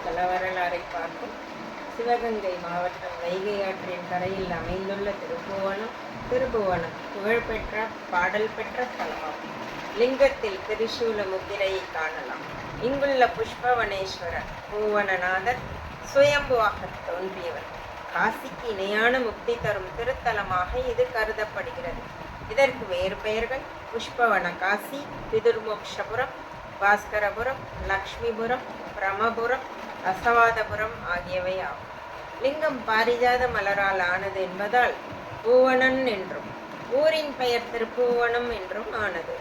தல வரலாறை பார்க்கும். சிவகங்கை மாவட்டம் வைகை ஆற்றின் கரையில் அமைந்துள்ள திருப்புவனம் புகழ்பெற்ற பாடல் பெற்ற ஸ்தலமாகும். லிங்கத்தில் திரிசூல முத்திரையை காணலாம். இங்குள்ள புஷ்பவனேஸ்வரர் பூவனநாதர் சுயம்புவாக தோன்றியவர். காசிக்கு இணையான முக்தி தரும் திருத்தலமாக இது கருதப்படுகிறது. இதற்கு வேறு பெயர்கள் புஷ்பவன காசி, பிதுர்மோக்ஷபுரம், பாஸ்கரபுரம், லக்ஷ்மிபுரம், பிரமபுரம், ரசவாதபுரம் ஆகியவை ஆகும். லிங்கம் பாரிஜாத மலரால் ஆனது என்பதால் பூவனன் என்றும் ஊரின் பெயர் திருப்புவனம் என்றும் ஆனது.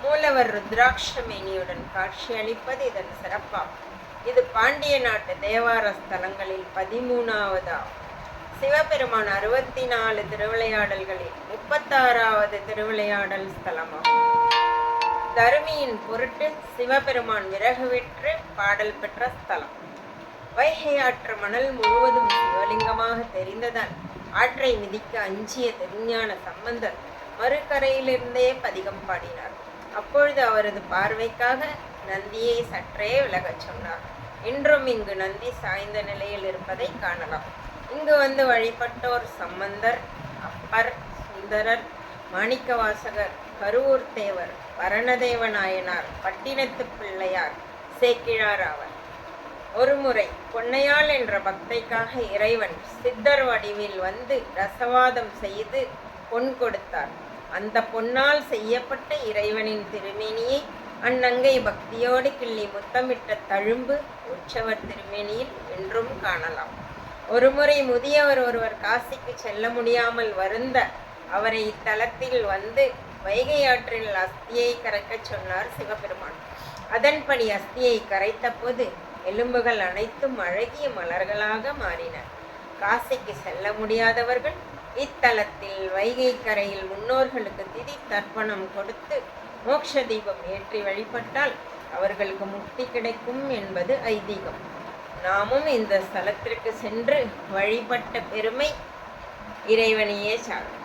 மூலவர் ருத்ராட்சமேனியுடன் காட்சி அளிப்பது இதன் சிறப்பாகும். இது பாண்டிய நாட்டு தேவார ஸ்தலங்களில் 13வது ஆகும். சிவபெருமான் 64 திருவிளையாடல்களில் 36வது திருவிளையாடல் ஸ்தலமாகும். தருமியின் பொருட்டு சிவபெருமான் விறகு விற்று பாடல் பெற்ற ஸ்தலம். வைகை ஆற்று மணல் முழுவதும் சிவலிங்கமாக தெரிந்ததால் ஆற்றை மிதிக்க அஞ்சிய திருஞான சம்பந்தர் மறுகரையிலிருந்தே பதிகம் பாடினார். அப்பொழுது அவரது பார்வைக்காக நந்தியை சற்றே விலகச் சொன்னார். இன்றும் இங்கு நந்தி சாய்ந்த நிலையில் இருப்பதை காணலாம். இங்கு வந்து வழிபட்டோர் சம்பந்தர், அப்பர், சுந்தரர், மாணிக்கவாசகர், கருவூர் தேவர், வரணதேவ நாயனார், பட்டினத்து பிள்ளையார், சேக்கிழார் ஆவர். ஒருமுறை பொன்னையாள் என்ற பக்தைக்காக இறைவன் சித்தர் வடிவில் வந்து ரசவாதம் செய்து பொன் கொடுத்தார். அந்த பொன்னால் செய்யப்பட்ட இறைவனின் திருமேனியை அந்நங்கை பக்தியோடு கிள்ளி முத்தமிட்ட தழும்பு உற்சவர் திருமேனியில் என்றும் காணலாம். ஒருமுறை முதியவர் ஒருவர் காசிக்கு செல்ல முடியாமல் வருந்த அவரை இத்தலத்தில் வந்து வைகை ஆற்றில் அஸ்தியை கரைக்கச் சொன்னார் சிவபெருமான். அதன்படி அஸ்தியை கரைத்த போது எலும்புகள் அனைத்தும் அழகிய மலர்களாக மாறின. காசிக்கு செல்ல முடியாதவர்கள் இத்தலத்தில் வைகை கரையில் முன்னோர்களுக்கு திதி தர்ப்பணம் கொடுத்து மோட்ச தீபம் ஏற்றி வழிபட்டால் அவர்களுக்கு முக்தி கிடைக்கும் என்பது ஐதீகம். நாமும் இந்த ஸ்தலத்திற்கு சென்று வழிபட்ட பெருமை இறைவனையே சாரும்.